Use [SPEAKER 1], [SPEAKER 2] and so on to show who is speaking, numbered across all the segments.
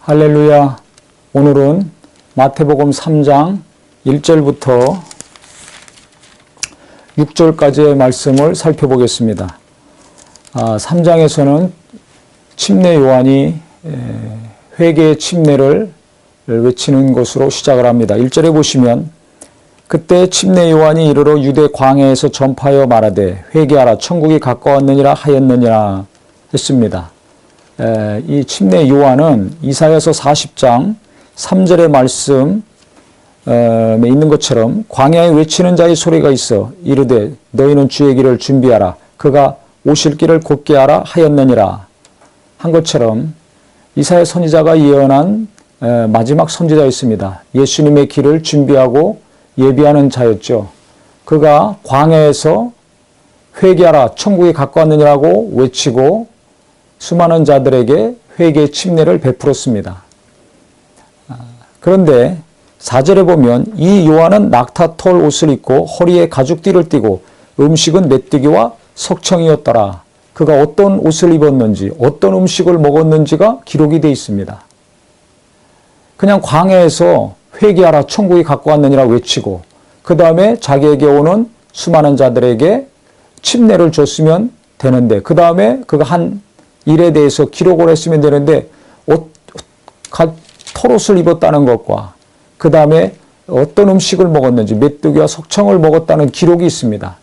[SPEAKER 1] 할렐루야. 오늘은 마태복음 3장 1절부터 6절까지의 말씀을 살펴보겠습니다. 3장에서는 침례 요한이 회개의 침례를 외치는 것으로 시작을 합니다. 1절에 보시면 그때 침례 요한이 이르러 유대 광야에서 전파하여 말하되 회개하라 천국이 가까웠느니라 하였느니라 했습니다. 이 침례 요한은 이사야서 40장 3절의 말씀에 있는 것처럼 광야에 외치는 자의 소리가 있어 이르되 너희는 주의 길을 준비하라 그가 오실 길을 곧게 하라 하였느니라 한 것처럼 이사야 선지자가 예언한 마지막 선지자였습니다. 예수님의 길을 준비하고 예비하는 자였죠. 그가 광야에서 회개하라 천국이 가까웠느니라고 외치고 수많은 자들에게 회개의 침례를 베풀었습니다. 그런데 4절에 보면 이 요한은 낙타털 옷을 입고 허리에 가죽띠를 띠고 음식은 메뚜기와 석청이었더라. 그가 어떤 옷을 입었는지 어떤 음식을 먹었는지가 기록이 되어 있습니다. 그냥 광야에서 회개하라 천국이 가까웠느니라 외치고 그 다음에 자기에게 오는 수많은 자들에게 침례를 줬으면 되는데 그 다음에 그가 한 일에 대해서 기록을 했으면 되는데 털옷을 입었다는 것과 그 다음에 어떤 음식을 먹었는지 메뚜기와 석청을 먹었다는 기록이 있습니다.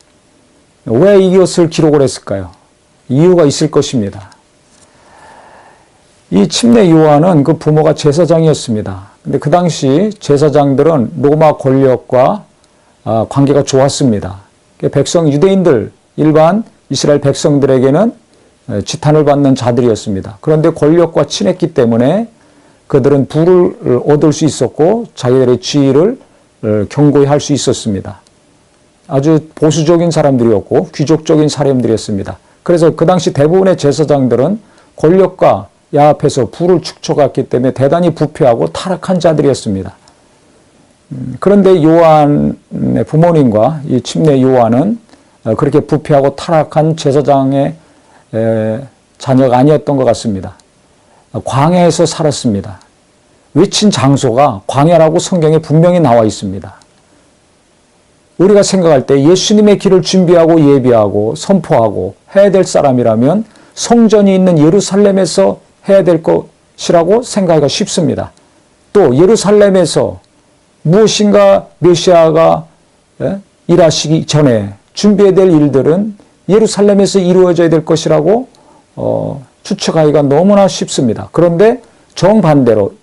[SPEAKER 1] 왜 이것을 기록을 했을까요? 이유가 있을 것입니다. 이 침례 요한은 그 부모가 제사장이었습니다. 근데 그 당시 제사장들은 로마 권력과 관계가 좋았습니다. 유대인들, 일반 이스라엘 백성들에게는 지탄을 받는 자들이었습니다. 그런데 권력과 친했기 때문에 그들은 부를 얻을 수 있었고 자기들의 지위를 견고히 할 수 있었습니다. 아주 보수적인 사람들이었고 귀족적인 사람들이었습니다. 그래서 그 당시 대부분의 제사장들은 권력과 야합해서 부를 축적했기 때문에 대단히 부패하고 타락한 자들이었습니다. 그런데 요한의 부모님과 이 침례 요한은 그렇게 부패하고 타락한 제사장의 자녀가 아니었던 것 같습니다. 광야에서 살았습니다. 외친 장소가 광야라고 성경에 분명히 나와 있습니다. 우리가 생각할 때 예수님의 길을 준비하고 예비하고 선포하고 해야 될 사람이라면 성전이 있는 예루살렘에서 해야 될 것이라고 생각하기가 쉽습니다. 또 예루살렘에서 무엇인가 메시아가 일하시기 전에 준비해야 될 일들은 예루살렘에서 이루어져야 될 것이라고 추측하기가 너무나 쉽습니다. 그런데 정반대로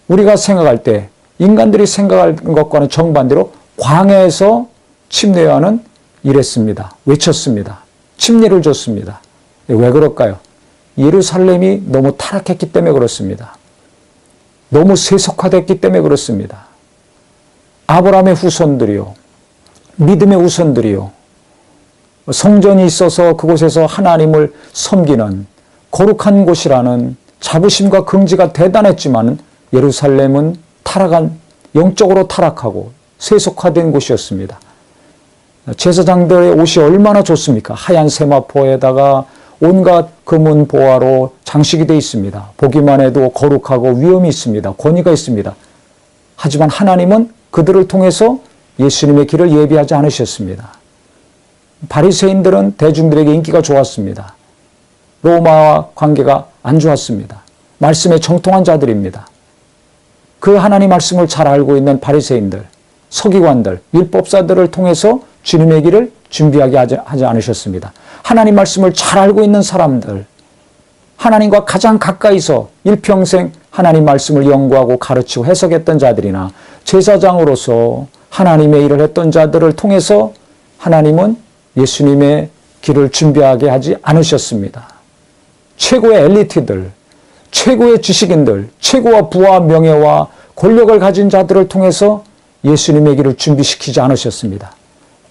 [SPEAKER 1] 우리가 생각할 때 인간들이 생각할 것과는 정반대로 광야에서 침례 요한은 이랬습니다. 외쳤습니다. 침례를 줬습니다. 왜 그럴까요? 예루살렘이 너무 타락했기 때문에 그렇습니다. 너무 세속화됐기 때문에 그렇습니다. 아브라함의 후손들이요. 믿음의 후손들이요. 성전이 있어서 그곳에서 하나님을 섬기는 거룩한 곳이라는 자부심과 긍지가 대단했지만 예루살렘은 영적으로 타락하고 세속화된 곳이었습니다. 제사장들의 옷이 얼마나 좋습니까? 하얀 세마포에다가 온갖 금은 보화로 장식이 되어 있습니다. 보기만 해도 거룩하고 위엄이 있습니다. 권위가 있습니다. 하지만 하나님은 그들을 통해서 예수님의 길을 예비하지 않으셨습니다. 바리새인들은 대중들에게 인기가 좋았습니다. 로마와 관계가 안 좋았습니다. 말씀에 정통한 자들입니다. 그 하나님 말씀을 잘 알고 있는 바리새인들, 서기관들, 율법사들을 통해서 주님의 길을 준비하게 하지 않으셨습니다. 하나님 말씀을 잘 알고 있는 사람들, 하나님과 가장 가까이서 일평생 하나님 말씀을 연구하고 가르치고 해석했던 자들이나 제사장으로서 하나님의 일을 했던 자들을 통해서 하나님은 예수님의 길을 준비하게 하지 않으셨습니다. 최고의 엘리트들, 최고의 지식인들, 최고와 부와 명예와 권력을 가진 자들을 통해서 예수님의 길을 준비시키지 않으셨습니다.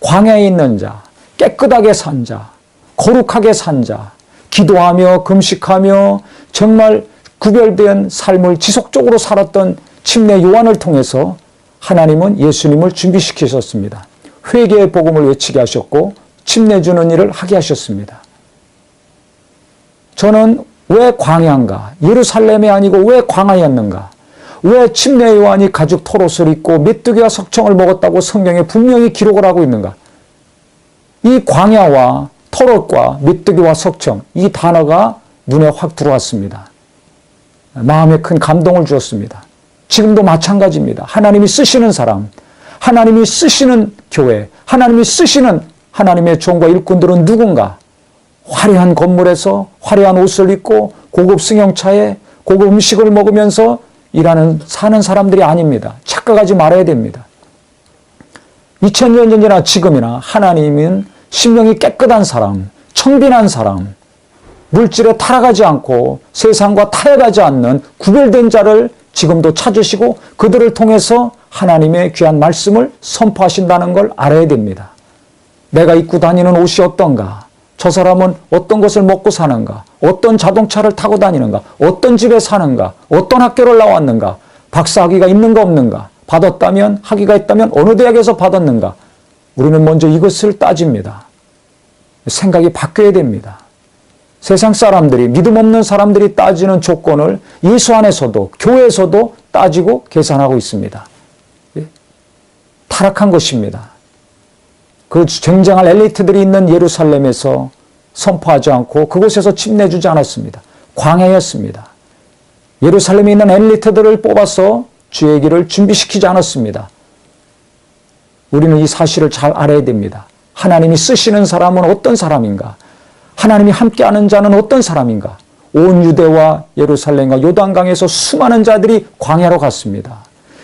[SPEAKER 1] 광야에 있는 자, 깨끗하게 산 자, 거룩하게 산 자, 기도하며 금식하며 정말 구별된 삶을 지속적으로 살았던 침례 요한을 통해서 하나님은 예수님을 준비시키셨습니다. 회개의 복음을 외치게 하셨고 침례 주는 일을 하게 하셨습니다. 저는 왜 광야인가? 예루살렘이 아니고 왜 광야였는가? 왜 침례 요한이 가죽 털옷을 입고 메뚜기와 석청을 먹었다고 성경에 분명히 기록을 하고 있는가? 이 광야와 털옷과 메뚜기와 석청, 이 단어가 눈에 확 들어왔습니다. 마음에 큰 감동을 주었습니다. 지금도 마찬가지입니다. 하나님이 쓰시는 사람, 하나님이 쓰시는 교회, 하나님이 쓰시는 하나님의 종과 일꾼들은 누군가? 화려한 건물에서 화려한 옷을 입고 고급 승용차에 고급 음식을 먹으면서 사는 사람들이 아닙니다. 착각하지 말아야 됩니다. 2000년 전이나 지금이나 하나님은 심령이 깨끗한 사람, 청빈한 사람, 물질에 타락하지 않고 세상과 타협하지 않는 구별된 자를 지금도 찾으시고 그들을 통해서 하나님의 귀한 말씀을 선포하신다는 걸 알아야 됩니다. 내가 입고 다니는 옷이 어떤가? 저 사람은 어떤 것을 먹고 사는가? 어떤 자동차를 타고 다니는가? 어떤 집에 사는가? 어떤 학교를 나왔는가? 박사학위가 있는가 없는가? 받았다면, 학위가 있다면 어느 대학에서 받았는가? 우리는 먼저 이것을 따집니다. 생각이 바뀌어야 됩니다. 세상 사람들이, 믿음 없는 사람들이 따지는 조건을 예수 안에서도, 교회에서도 따지고 계산하고 있습니다. 타락한 것입니다. 그 쟁쟁한 엘리트들이 있는 예루살렘에서 선포하지 않고 그곳에서 침례주지 않았습니다. 광야였습니다. 예루살렘에 있는 엘리트들을 뽑아서 주의 길을 준비시키지 않았습니다. 우리는 이 사실을 잘 알아야 됩니다. 하나님이 쓰시는 사람은 어떤 사람인가? 하나님이 함께하는 자는 어떤 사람인가? 온 유대와 예루살렘과 요단강에서 수많은 자들이 광야로 갔습니다.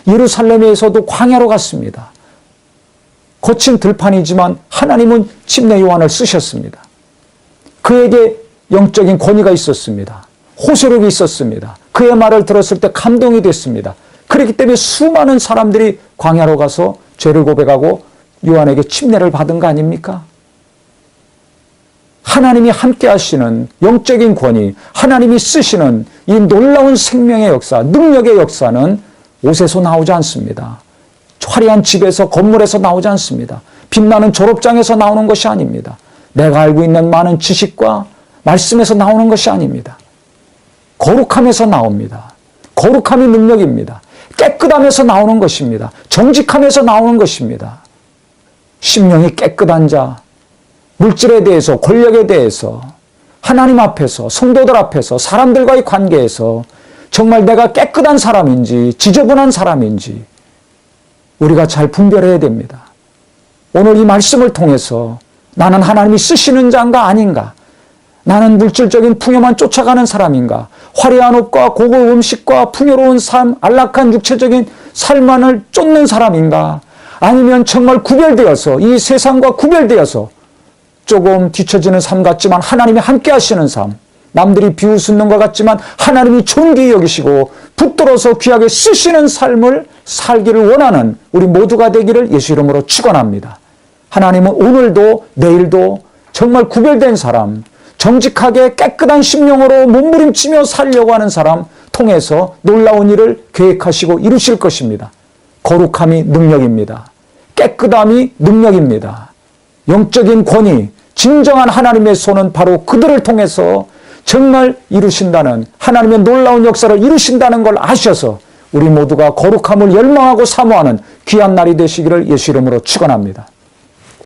[SPEAKER 1] 예루살렘에서도 광야로 갔습니다. 거친 들판이지만 하나님은 침례 요한을 쓰셨습니다. 그에게 영적인 권위가 있었습니다. 호소력이 있었습니다. 그의 말을 들었을 때 감동이 됐습니다. 그렇기 때문에 수많은 사람들이 광야로 가서 죄를 고백하고 요한에게 침례를 받은 거 아닙니까? 하나님이 함께 하시는 영적인 권위, 하나님이 쓰시는 이 놀라운 생명의 역사, 능력의 역사는 옷에서 나오지 않습니다. 화려한 집에서, 건물에서 나오지 않습니다. 빛나는 졸업장에서 나오는 것이 아닙니다. 내가 알고 있는 많은 지식과 말씀에서 나오는 것이 아닙니다. 거룩함에서 나옵니다. 거룩함이 능력입니다. 깨끗함에서 나오는 것입니다. 정직함에서 나오는 것입니다. 심령이 깨끗한 자, 물질에 대해서, 권력에 대해서, 하나님 앞에서, 성도들 앞에서, 사람들과의 관계에서 정말 내가 깨끗한 사람인지 지저분한 사람인지 우리가 잘 분별해야 됩니다. 오늘 이 말씀을 통해서 나는 하나님이 쓰시는 자인가 아닌가? 나는 물질적인 풍요만 쫓아가는 사람인가? 화려한 옷과 고급 음식과 풍요로운 삶, 안락한 육체적인 삶만을 쫓는 사람인가? 아니면 정말 구별되어서 이 세상과 구별되어서 조금 뒤처지는 삶 같지만 하나님이 함께 하시는 삶, 남들이 비웃는 것 같지만 하나님이 존귀히 여기시고 붙들어서 귀하게 쓰시는 삶을 살기를 원하는 우리 모두가 되기를 예수 이름으로 축원합니다. 하나님은 오늘도 내일도 정말 구별된 사람, 정직하게 깨끗한 심령으로 몸부림치며 살려고 하는 사람 통해서 놀라운 일을 계획하시고 이루실 것입니다. 거룩함이 능력입니다. 깨끗함이 능력입니다. 영적인 권위, 진정한 하나님의 손은 바로 그들을 통해서 정말 이루신다는, 하나님의 놀라운 역사를 이루신다는 걸 아셔서 우리 모두가 거룩함을 열망하고 사모하는 귀한 날이 되시기를 예수 이름으로 축원합니다.